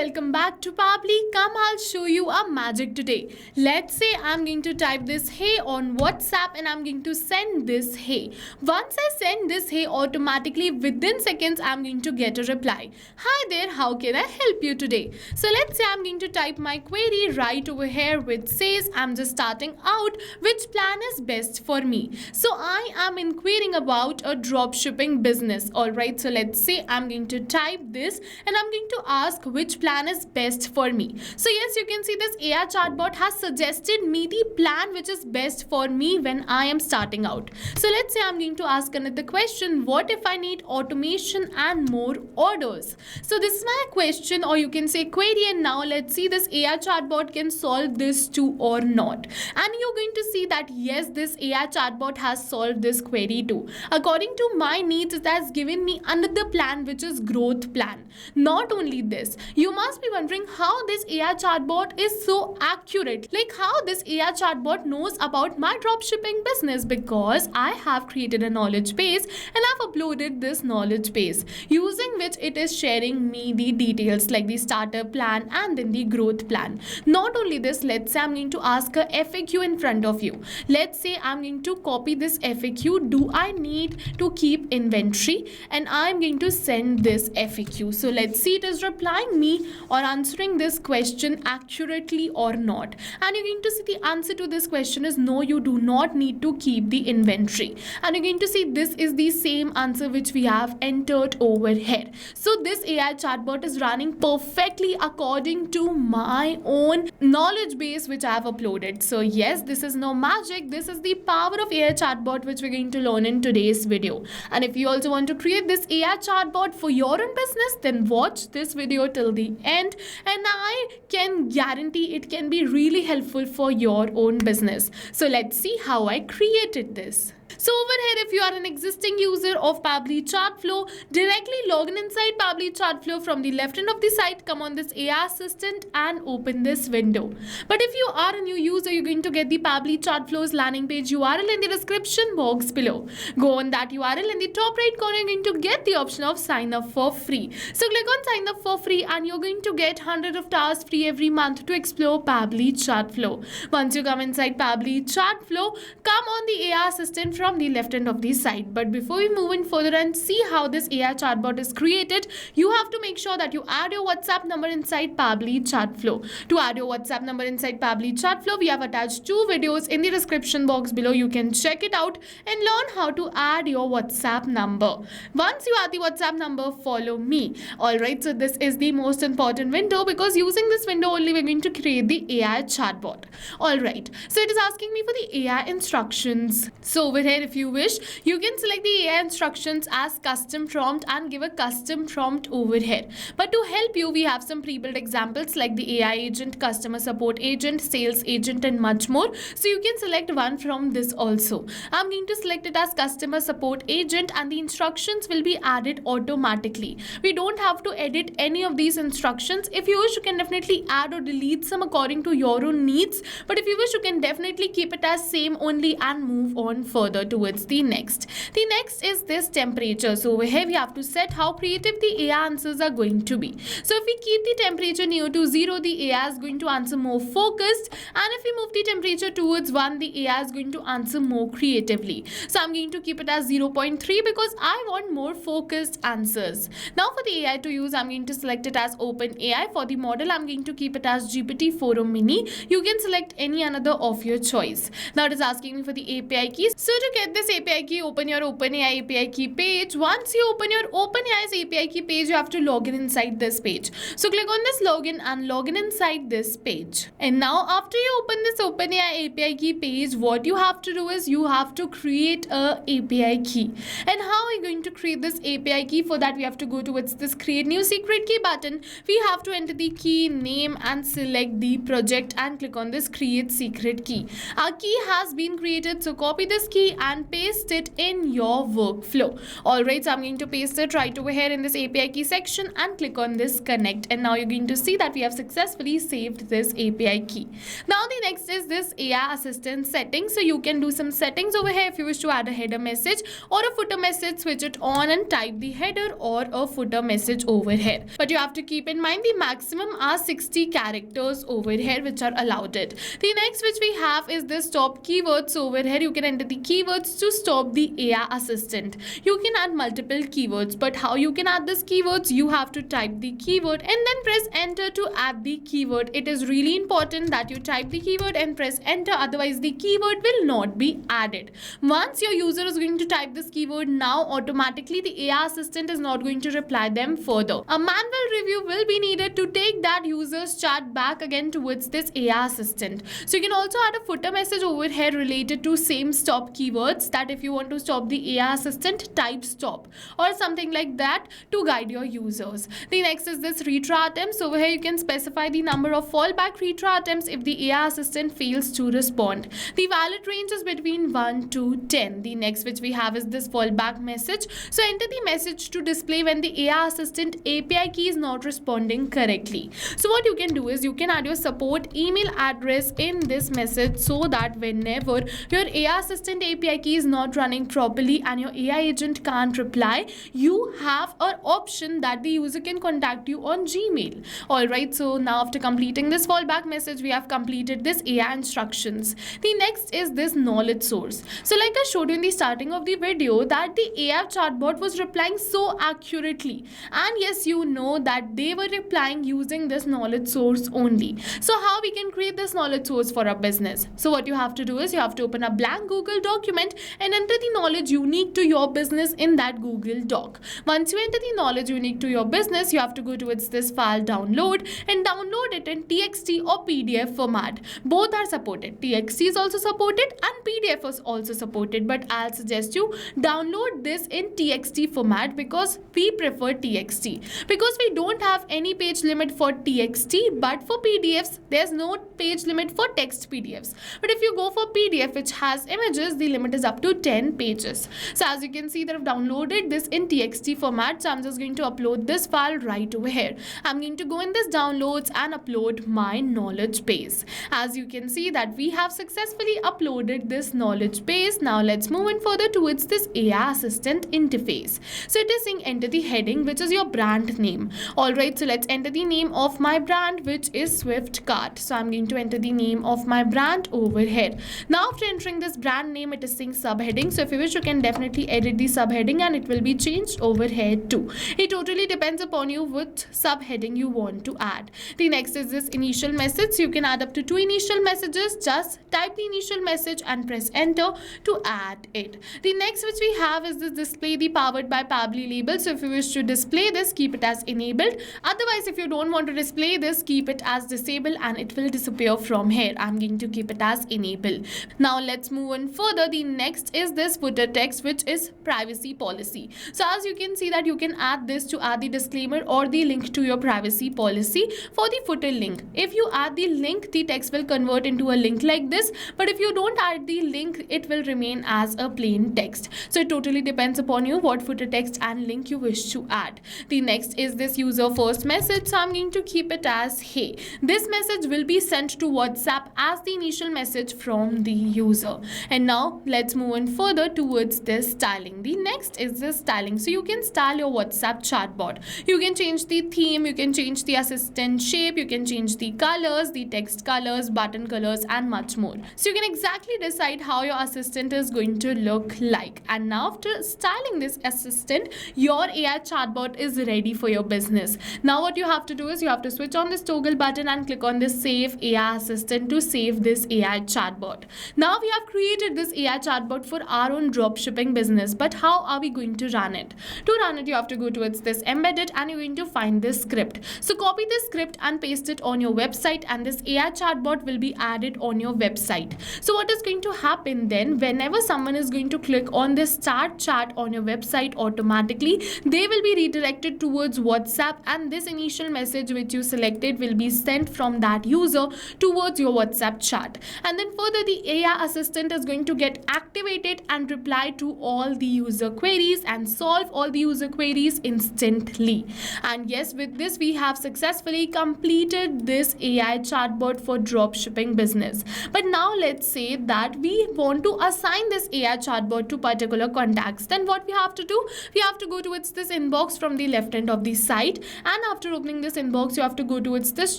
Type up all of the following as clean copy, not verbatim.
welcome back to Pabbly. Come, I'll show you a magic today. Let's say I'm going to type this hey on WhatsApp and I'm going to send this hey. Once I send this hey, automatically within seconds I'm going to get a reply. Hi there, how can I help you today? So let's say I'm going to type my query right over here which says I'm just starting out, which plan is best for me. So I am inquiring about a dropshipping business. Alright, so let's say I'm going to type this and I'm going to ask which plan is best for me. So yes, you can see this AI chatbot has suggested me the plan which is best for me when I am starting out. So let's say I'm going to ask another question. What if I need automation and more orders? So this is my question, or you can say query, and now let's see this AI chatbot can solve this too or not. And you're going to see that yes, this AI chatbot has solved this query too. According to my needs, it has given me another plan which is growth plan. Not only this, you must be wondering how this AI chatbot is so accurate. Like how this AI chatbot knows about my dropshipping business, because I have created a knowledge base and I've uploaded this knowledge base using which it is sharing me the details like the starter plan and then the growth plan. Not only this, let's say I'm going to ask a FAQ in front of you. Let's say I'm going to copy this FAQ. Do I need to keep inventory? And I'm going to send this FAQ. So let's see it is replying me or answering this question accurately or not. And you're going to see the answer to this question is no, you do not need to keep the inventory. And you're going to see this is the same answer which we have entered over here. So this AI chatbot is running perfectly according to my own knowledge base which I have uploaded. So yes, this is no magic. This is the power of AI chatbot which we're going to learn in today's video. And if you also want to create this AI chatbot for your own business, then watch this video till the end, and I can guarantee it can be really helpful for your own business. So let's see how I created this. So over here, if you are an existing user of Pabbly Chatflow, directly log in inside Pabbly Chatflow from the left end of the site, come on this AI assistant and open this window. But if you are a new user, you're going to get the Pabbly Chatflow's landing page URL in the description box below. Go on that URL in the top right corner, you're going to get the option of sign up for free. So click on sign up for free and you're going to get 100 of tasks free every month to explore Pabbly Chatflow. Once you come inside Pabbly Chatflow, come on the AI assistant from the left end of the site. But before we move in further and see how this AI chatbot is created, you have to make sure that you add your WhatsApp number inside Pabbly Chatflow. To add your WhatsApp number inside Pabbly Chatflow, we have attached 2 videos in the description box below. You can check it out and learn how to add your WhatsApp number. Once you add the WhatsApp number, follow me. Alright, so this is the most important window, because using this window only we're going to create the AI chatbot. Alright, so it is asking me for the AI instructions. So over here, if you wish, you can select the AI instructions as custom prompt and give a custom prompt over here. But to help you, we have some pre-built examples like the AI agent, customer support agent, sales agent, and much more. So you can select one from this also. I'm going to select it as customer support agent, and the instructions will be added automatically. We don't have to edit any of these instructions. If you wish, you can definitely add or delete some according to your own needs. But if you wish, you can definitely keep it as same only and move on further towards the next. The next is this temperature. So over here we have to set how creative the AI answers are going to be. So if we keep the temperature near to 0, the AI is going to answer more focused, and if we move the temperature towards 1, the AI is going to answer more creatively. So I'm going to keep it as 0.3 because I want more focused answers. Now for the AI to use, I'm going to select it as OpenAI. For the model, I'm going to keep it as GPT-4o Mini. You can select any another of your choice. Now it is asking me for the API keys. So to get this API key, open your OpenAI API key page. Once you open your OpenAI's API key page, you have to log in inside this page. So click on this login and log in inside this page. And now after you open this OpenAI API key page, what you have to do is you have to create a API key. And how are we going to create this API key? For that, we have to go towards this create new secret key button. We have to enter the key name and select the project and click on this create secret key. Our key has been created, so copy this key copy and paste it in your workflow. Alright, so I'm going to paste it right over here in this API key section and click on this connect, and now you're going to see that we have successfully saved this API key. Now the next is this AI assistant settings. So you can do some settings over here if you wish to add a header message or a footer message. Switch it on and type the header or a footer message over here, but you have to keep in mind the maximum are 60 characters over here which are allowed it. The next which we have is this stop keywords. Over here you can enter the keywords to stop the AI assistant. You can add multiple keywords, but how you can add this keywords, you have to type the keyword and then press enter to add the keyword. It is really important that you type the keyword and press enter, otherwise the keyword will not be added. Once your user is going to type this keyword, now automatically the AI assistant is not going to reply them further. A manual review will be needed to take that user's chat back again towards this AI assistant. So you can also add a footer message over here related to same stop keywords, that if you want to stop the AI assistant, type stop or something like that to guide your users. The next is this retry attempts. Over here you can specify the number of fallback retry attempts if the AI assistant fails to respond. The valid range is between 1 to 10. The next which we have is this fallback message. So enter the message to display when the AI assistant API key is not responding correctly. So what you can do is you can add your support email address in this message, so that whenever your AI assistant API key is not running properly and your AI agent can't reply, you have an option that the user can contact you on Gmail. Alright, so now after completing this fallback message, we have completed this AI instructions. The next is this knowledge source. So like I showed you in the starting of the video that the AI chatbot was replying so accurately, and yes, you know that they were replying using this knowledge source only. So how we can create this knowledge source for our business? So what you have to do is you have to open a blank Google document and enter the knowledge unique to your business in that Google Doc. Once you enter the knowledge unique to your business, you have to go towards this file download and download it in TXT or PDF format. Both are supported. TXT is also supported and PDF is also supported, but I'll suggest you download this in TXT format because we prefer TXT, because we don't have any page limit for TXT, but for PDFs there's no page limit for text PDFs. But if you go for PDF which has images, the limit is up to 10 pages. So as you can see that I've downloaded this in TXT format, so I'm just going to upload this file right over here. I'm going to go in this downloads and upload my knowledge base. As you can see that we have successfully uploaded this knowledge base. Now let's move in further towards this AI assistant interface. So it is saying enter the heading which is your brand name. Alright, so let's enter the name of my brand which is Swift Cart. So I'm going to enter the name of my brand over here. Now after entering this brand name, it is saying subheading. So if you wish, you can definitely edit the subheading and it will be changed over here too. It totally depends upon you which subheading you want to add. The next is this initial message. So you can add up to 2 initial messages. Just type the initial message and press enter to add it. The next which we have is this display the powered by Pabbly label. So if you wish to display this, keep it as enabled. Otherwise, if you don't want to display this, keep it as disabled and it will disappear from here. I'm going to keep it as enable. Now let's move on further. The next is this footer text which is privacy policy. So as you can see that you can add this to add the disclaimer or the link to your privacy policy. For the footer link, if you add the link, the text will convert into a link like this, but if you don't add the link, it will remain as a plain text. So it totally depends upon you what footer text and link you wish to add. The next is this user first message. So I'm going to keep it as hey. This message will be sent to WhatsApp as the initial message from the user. And now let's move on further towards this styling. The next is this styling. So you can style your WhatsApp chatbot. You can change the theme, you can change the assistant shape, you can change the colors, the text colors, button colors and much more. So you can exactly decide how your assistant is going to look like. And now after styling this assistant, your AI chatbot is ready for your business. Now what you have to do is you have to switch on this toggle button and click on this save AI assistant to save this AI chatbot. Now we have created this AI chatbot for our own dropshipping business, but how are we going to run it? To run it, you have to go towards this embedded and you're going to find this script. So copy this script and paste it on your website and this AI chatbot will be added on your website. So what is going to happen then, whenever someone is going to click on this start chat on your website, automatically they will be redirected towards WhatsApp and this initial message which you selected will be sent from that user towards your WhatsApp chat. And then further the AI assistant is going to get activate it and reply to all the user queries and solve all the user queries instantly. And yes, with this we have successfully completed this AI chatbot for dropshipping business. But now let's say that we want to assign this AI chatbot to particular contacts. Then what we have to do? We have to go towards this inbox from the left end of the site, and after opening this inbox you have to go towards this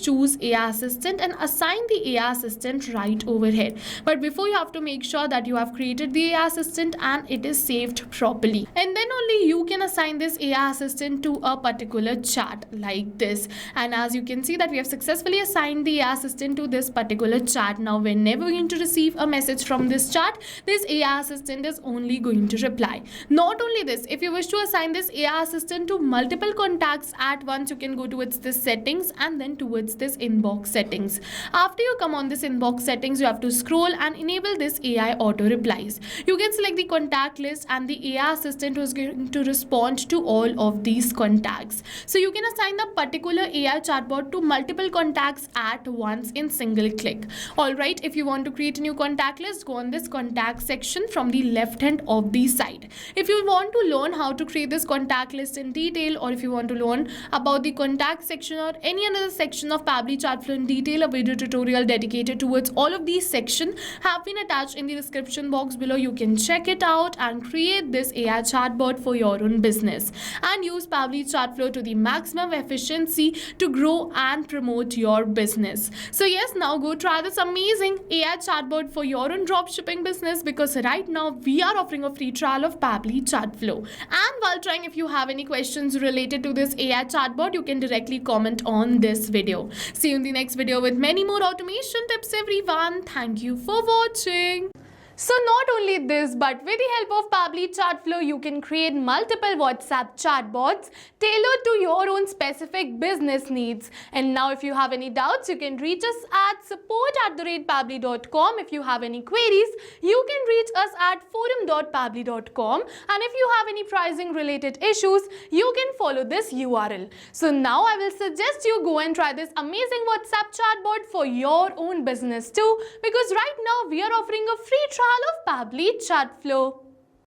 choose AI assistant and assign the AI assistant right over here. But before, you have to make sure that you have created the AI assistant and it is saved properly, and then only you can assign this AI assistant to a particular chat like this. And as you can see that we have successfully assigned the AI assistant to this particular chat. Now whenever you're going to receive a message from this chat, this AI assistant is only going to reply. Not only this, if you wish to assign this AI assistant to multiple contacts at once, you can go towards this settings and then towards this inbox settings. After you come on this inbox settings, you have to scroll and enable this AI auto replies. You can select the contact list and the AI assistant was going to respond to all of these contacts. So you can assign the particular AI chatbot to multiple contacts at once in single click. Alright, if you want to create a new contact list, go on this contact section from the left hand of the site. If you want to learn how to create this contact list in detail, or if you want to learn about the contact section or any another section of Pabbly Chatflow in detail, a video tutorial dedicated towards all of these sections have been attached in the description box below. You can check it out and create this AI chatbot for your own business and use Pabbly Chatflow to the maximum efficiency to grow and promote your business. So yes, now go try this amazing AI chatbot for your own dropshipping business, because right now we are offering a free trial of Pabbly Chatflow. And while trying, if you have any questions related to this AI chatbot, you can directly comment on this video. See you in the next video with many more automation tips, everyone. Thank you for watching. So not only this, but with the help of Pabbly Chatflow, you can create multiple WhatsApp chatbots tailored to your own specific business needs. And now if you have any doubts, you can reach us at support@pabbly.com. If you have any queries, you can reach us at forum.pabbly.com. And if you have any pricing related issues, you can follow this URL. So now I will suggest you go and try this amazing WhatsApp chatbot for your own business too, because right now we are offering a free trial of Pabbly Chatflow.